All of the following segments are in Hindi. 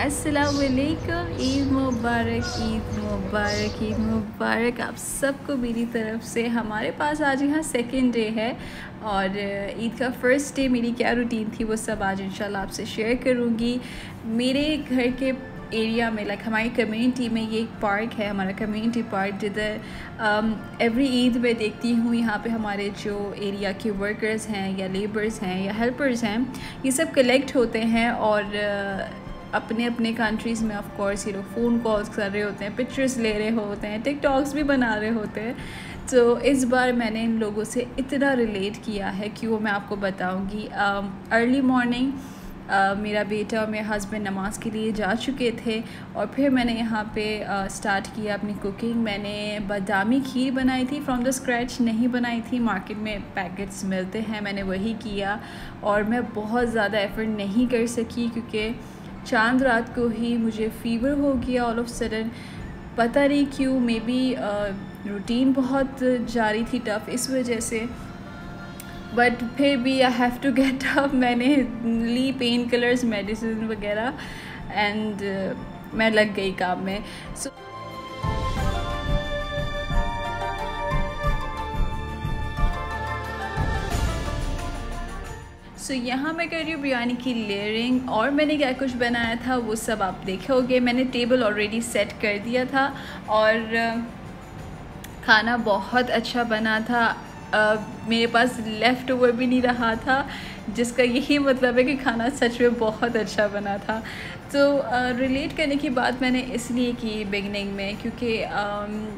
अस्सलाम वालेकुम। ईद मुबारक, ईद मुबारक, ईद मुबारक आप सबको मेरी तरफ से। हमारे पास आज यहाँ सेकंड डे है और ईद का फ़र्स्ट डे मेरी क्या रूटीन थी वो सब आज इंशाल्लाह आपसे शेयर करूँगी। मेरे घर के एरिया में हमारी कम्युनिटी में ये एक पार्क है, हमारा कम्युनिटी पार्क, जिधर एवरी ईद में देखती हूँ यहाँ पे हमारे जो एरिया के वर्कर्स हैं या लेबर्स हैं या हेल्पर्स हैं ये सब कलेक्ट होते हैं और अपने अपने कंट्रीज़ में ऑफ कोर्स ये लोग फ़ोन कॉल्स कर रहे होते हैं, पिक्चर्स ले रहे होते हैं, टिकटॉक्स भी बना रहे होते हैं। तो इस बार मैंने इन लोगों से इतना रिलेट किया है कि वो मैं आपको बताऊंगी। अर्ली मॉर्निंग मेरा बेटा और मेरे हस्बैंड नमाज़ के लिए जा चुके थे और फिर मैंने यहाँ पे स्टार्ट किया अपनी कुकिंग। मैंने बादामी खीर बनाई थी, फ्रॉम द स्क्रैच नहीं बनाई थी, मार्केट में पैकेट्स मिलते हैं, मैंने वही किया। और मैं बहुत ज़्यादा एफ़र्ट नहीं कर सकी क्योंकि चांद रात को ही मुझे फ़ीवर हो गया ऑल ऑफ सडन, पता नहीं क्यों, मे बी रूटीन बहुत जारी थी टफ़ इस वजह से, बट फिर भी I have to get up. मैंने ली पेन किलर्स, मेडिसिन वगैरह एंड मैं लग गई काम में। सो यहाँ मैं कर रही हूँ बिरयानी की लेयरिंग और मैंने क्या कुछ बनाया था वो सब आप देखोगे। मैंने टेबल ऑलरेडी सेट कर दिया था और खाना बहुत अच्छा बना था। मेरे पास लेफ़्ट ओवर भी नहीं रहा था, जिसका यही मतलब है कि खाना सच में बहुत अच्छा बना था। तो रिलेट करने की बात मैंने इसलिए की बिगनिंग में क्योंकि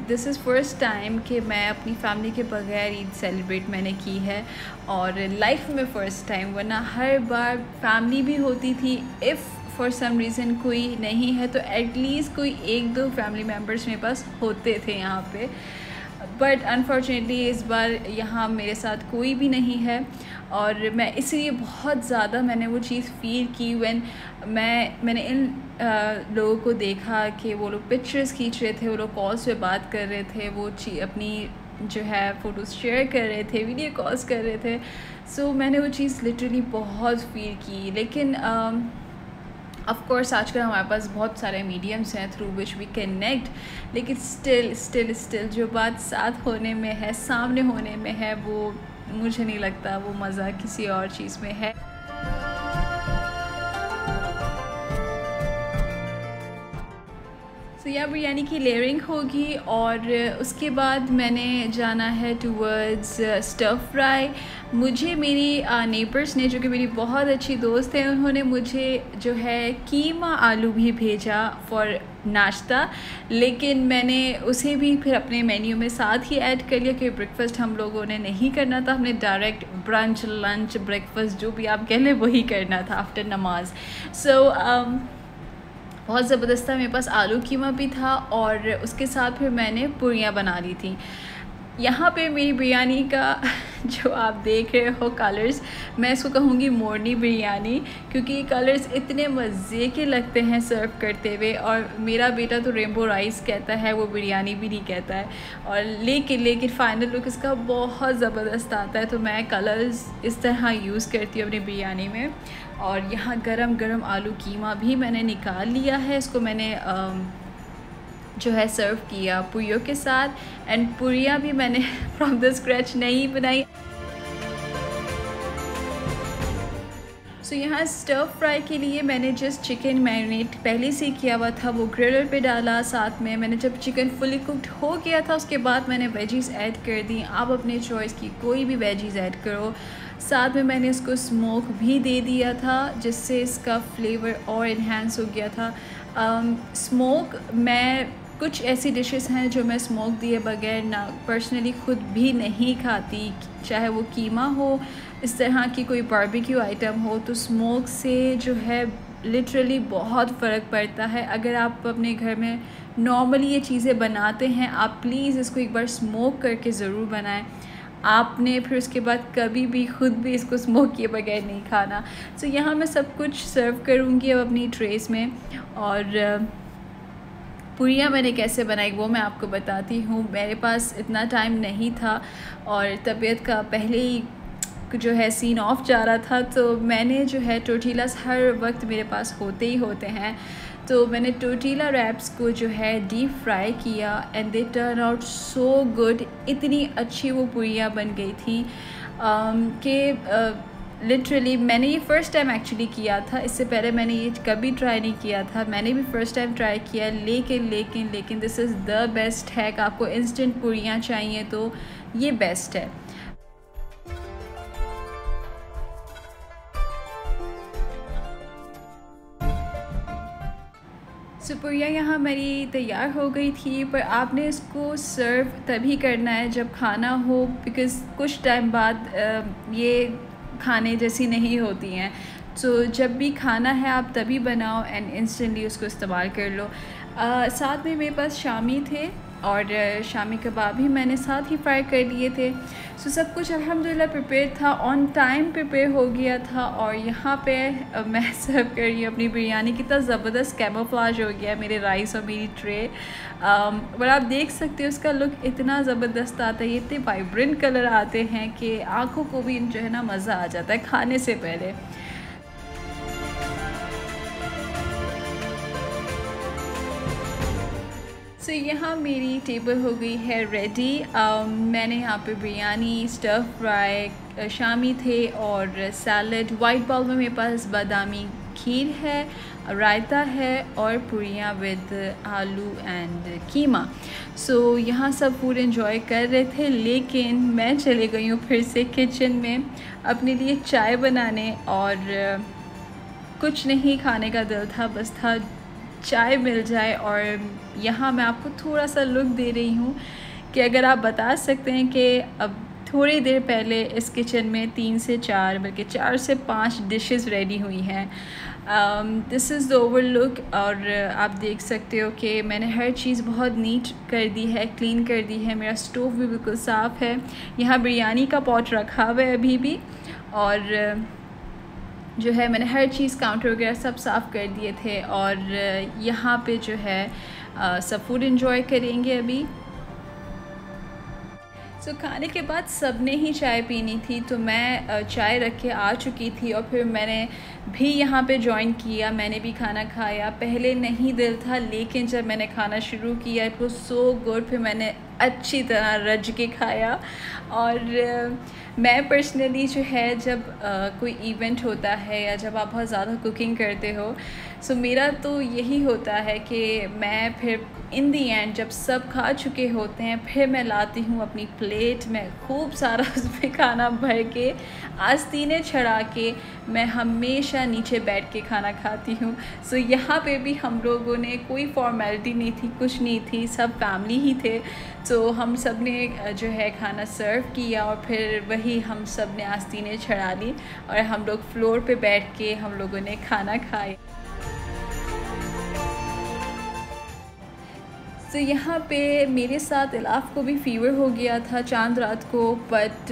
दिस इज़ फ़र्स्ट टाइम कि मैं अपनी फैमिली के बगैर ईद सेलिब्रेट मैंने की है और लाइफ में फ़र्स्ट टाइम, वरना हर बार फैमिली भी होती थी। इफ़ फॉर सम रीज़न कोई नहीं है तो एटलीस्ट कोई एक दो फैमिली मेम्बर्स मेरे पास होते थे यहाँ पे, बट अनफॉर्चुनेटली इस बार यहाँ मेरे साथ कोई भी नहीं है और मैं इसलिए बहुत ज़्यादा मैंने वो चीज़ फ़ील की व्हेन मैंने इन लोगों को देखा कि वो लोग पिक्चर्स खींच रहे थे, वो लोग कॉल्स पे बात कर रहे थे, वो अपनी जो है फ़ोटोज़ शेयर कर रहे थे, वीडियो कॉल्स कर रहे थे। सो मैंने वो चीज़ लिटरली बहुत फ़ील की। लेकिन ऑफ़ कोर्स आजकल हमारे पास बहुत सारे मीडियम्स हैं थ्रू विच वी कनेक्ट, लेकिन स्टिल जो बात साथ होने में है, सामने होने में है, वो मुझे नहीं लगता वो मज़ा किसी और चीज़ में है। तो यहाँ बिरयानी की लेयरिंग होगी और उसके बाद मैंने जाना है टूवर्ड्स स्टर फ्राई। मुझे मेरी नेबर्स ने, जो कि मेरी बहुत अच्छी दोस्त है, उन्होंने मुझे जो है कीमा आलू भी भेजा फॉर नाश्ता, लेकिन मैंने उसे भी फिर अपने मेन्यू में साथ ही ऐड कर लिया क्योंकि ब्रेकफ़ास्ट हम लोगों ने नहीं करना था, हमने डायरेक्ट ब्रंच, लंच, ब्रेकफ़ास्ट जो भी आप कह लें वही करना था आफ्टर नमाज। सो बहुत ज़बरदस्त था। मेरे पास आलू कीमा भी था और उसके साथ फिर मैंने पूरियाँ बना ली थी। यहाँ पे मेरी बिरयानी का जो आप देख रहे हो कलर्स, मैं इसको कहूँगी मोरनी बिरयानी क्योंकि कलर्स इतने मज़े के लगते हैं सर्व करते हुए। और मेरा बेटा तो रेनबो राइस कहता है, वो बिरयानी भी नहीं कहता है। और लेकिन फाइनल लुक इसका बहुत ज़बरदस्त आता है। तो मैं कलर्स इस तरह यूज़ करती हूँ अपनी बिरयानी में। और यहाँ गरम आलू कीमा भी मैंने निकाल लिया है, इसको मैंने जो है सर्व किया पूरियों के साथ। एंड पूरियाँ भी मैंने फ्रॉम द स्क्रैच नहीं बनाई। सो यहाँ स्टर फ्राई के लिए मैंने जस्ट चिकन मैरिनेट पहले से किया हुआ था, वो ग्रिलर पे डाला। साथ में मैंने जब चिकन फुली कुक्ड हो गया था उसके बाद मैंने वेजीज़ ऐड कर दी। आप अपने चॉइस की कोई भी वेजीज़ ऐड करो। साथ में मैंने इसको स्मोक भी दे दिया था जिससे इसका फ्लेवर और इन्हेंस हो गया था। स्मोक, मैं कुछ ऐसी डिशेस हैं जो मैं स्मोक दिए बगैर ना पर्सनली ख़ुद भी नहीं खाती, चाहे वो कीमा हो, इस तरह की कोई बारबेक्यू आइटम हो, तो स्मोक से जो है लिटरली बहुत फ़र्क पड़ता है। अगर आप अपने घर में नॉर्मली ये चीज़ें बनाते हैं, आप प्लीज़ इसको एक बार स्मोक करके ज़रूर बनाएं। आपने फिर उसके बाद कभी भी ख़ुद भी इसको स्मोक किए बगैर नहीं खाना। तो यहाँ मैं सब कुछ सर्व करूँगी अब अपनी ट्रेस में। और पूरियाँ मैंने कैसे बनाई वो मैं आपको बताती हूँ। मेरे पास इतना टाइम नहीं था और तबीयत का पहले ही जो है सीन ऑफ जा रहा था, तो मैंने जो है टोर्टिलास हर वक्त मेरे पास होते ही होते हैं, तो मैंने टोर्टिला रैप्स को जो है डीप फ्राई किया and they turn out so good. इतनी अच्छी वो पूरियाँ बन गई थी कि लिटरली मैंने ये फ़र्स्ट टाइम एक्चुअली किया था। इससे पहले मैंने ये कभी ट्राई नहीं किया था, मैंने भी फ़र्स्ट टाइम ट्राई किया। लेकिन this is the best hack. आपको इंस्टेंट पूरियाँ चाहिए तो ये बेस्ट है। पूरियाँ यहाँ मेरी तैयार हो गई थी, पर आपने इसको सर्व तभी करना है जब खाना हो, बिकॉज़ कुछ टाइम बाद ये खाने जैसी नहीं होती हैं। तो जब भी खाना है आप तभी बनाओ एंड इंस्टेंटली उसको इस्तेमाल कर लो। साथ में मेरे पास शामी थे और शामी कबाब भी मैंने साथ ही फ्राई कर लिए थे। सो सब कुछ अल्हम्दुलिल्लाह प्रिपेयर था, ऑन टाइम प्रिपेयर हो गया था। और यहाँ पे मैं सर्व कर रही हूँ अपनी बिरयानी। कितना ज़बरदस्त कैमोफ्लेज हो गया है मेरे राइस और मेरी ट्रे। पर आप देख सकते हो उसका लुक इतना ज़बरदस्त आता है, इतने वाइब्रेंट कलर आते हैं कि आँखों को भी जो है ना मज़ा आ जाता है खाने से पहले। तो यहाँ मेरी टेबल हो गई है रेडी। मैंने यहाँ पे बिरयानी, स्टर फ्राई, शामी थे और सैलड। वाइट बाउल में मेरे पास बादामी खीर है, रायता है और पूरियाँ विद आलू एंड कीमा। सो यहाँ सब फूड एंजॉय कर रहे थे, लेकिन मैं चले गई हूँ फिर से किचन में अपने लिए चाय बनाने। और कुछ नहीं खाने का दिल था, बस था चाय मिल जाए। और यहाँ मैं आपको थोड़ा सा लुक दे रही हूँ कि अगर आप बता सकते हैं कि अब थोड़ी देर पहले इस किचन में 3 से 4 बल्कि 4 से 5 डिशेस रेडी हुई हैं। This is the over look. और आप देख सकते हो कि मैंने हर चीज़ बहुत नीट कर दी है, क्लीन कर दी है। मेरा स्टोव भी बिल्कुल साफ़ है। यहाँ बिरयानी का पॉट रखा हुआ है अभी भी। और जो है मैंने हर चीज़ काउंटर वगैरह सब साफ़ कर दिए थे। और यहाँ पे जो है सब फूड एंजॉय करेंगे अभी। सो खाने के बाद सब ने ही चाय पीनी थी, तो मैं चाय रख के आ चुकी थी और फिर मैंने भी यहाँ पे जॉइन किया। मैंने भी खाना खाया। पहले नहीं दिल था, लेकिन जब मैंने खाना शुरू किया इट वाज सो गुड। फिर मैंने अच्छी तरह रज के खाया। और मैं पर्सनली जो है जब कोई इवेंट होता है या जब आप बहुत ज़्यादा कुकिंग करते हो, सो मेरा तो यही होता है कि मैं फिर इन दी एंड जब सब खा चुके होते हैं फिर मैं लाती हूँ अपनी प्लेट में खूब सारा उसमें खाना भर के, आस्तीनें चढ़ा के मैं हमेशा नीचे बैठ के खाना खाती हूँ। सो यहाँ पे भी हम लोगों ने कोई फॉर्मेलिटी नहीं थी, कुछ नहीं थी, सब फैमिली ही थे। तो हम सब ने जो है खाना सर्व किया और फिर वही हम सब ने आस्तीनें चढ़ा ली और हम लोग फ्लोर पे बैठ के हम लोगों ने खाना खाया। तो यहाँ पे मेरे साथ इलाफ को भी फ़ीवर हो गया था चांद रात को, but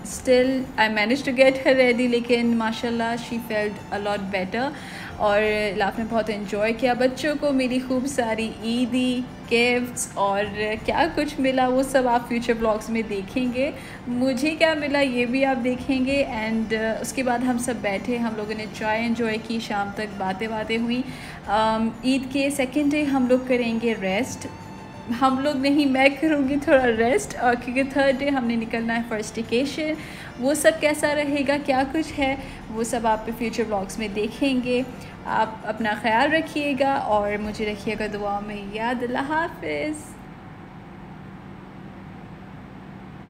still I manage to get her ready. लेकिन माशाल्लाह she felt a lot better और इलाफ ने बहुत एंजॉय किया। बच्चों को मेरी खूब सारी ईदी गिफ्ट्स और क्या कुछ मिला वो सब आप फ्यूचर ब्लॉग्स में देखेंगे। मुझे क्या मिला ये भी आप देखेंगे। एंड उसके बाद हम सब बैठे, हम लोगों ने चाय एंजॉय की, शाम तक बातें हुई। ईद के सेकेंड डे हम लोग करेंगे रेस्ट। हम लोग नहीं, मैं करूँगी थोड़ा रेस्ट, और क्योंकि थर्ड डे हमने निकलना है फर्स्ट वेकेशन। वो सब कैसा रहेगा, क्या कुछ है, वो सब आप फ्यूचर ब्लॉग्स में देखेंगे। आप अपना ख्याल रखिएगा और मुझे रखिएगा दुआ में याद। अल्लाह हाफ़िज़।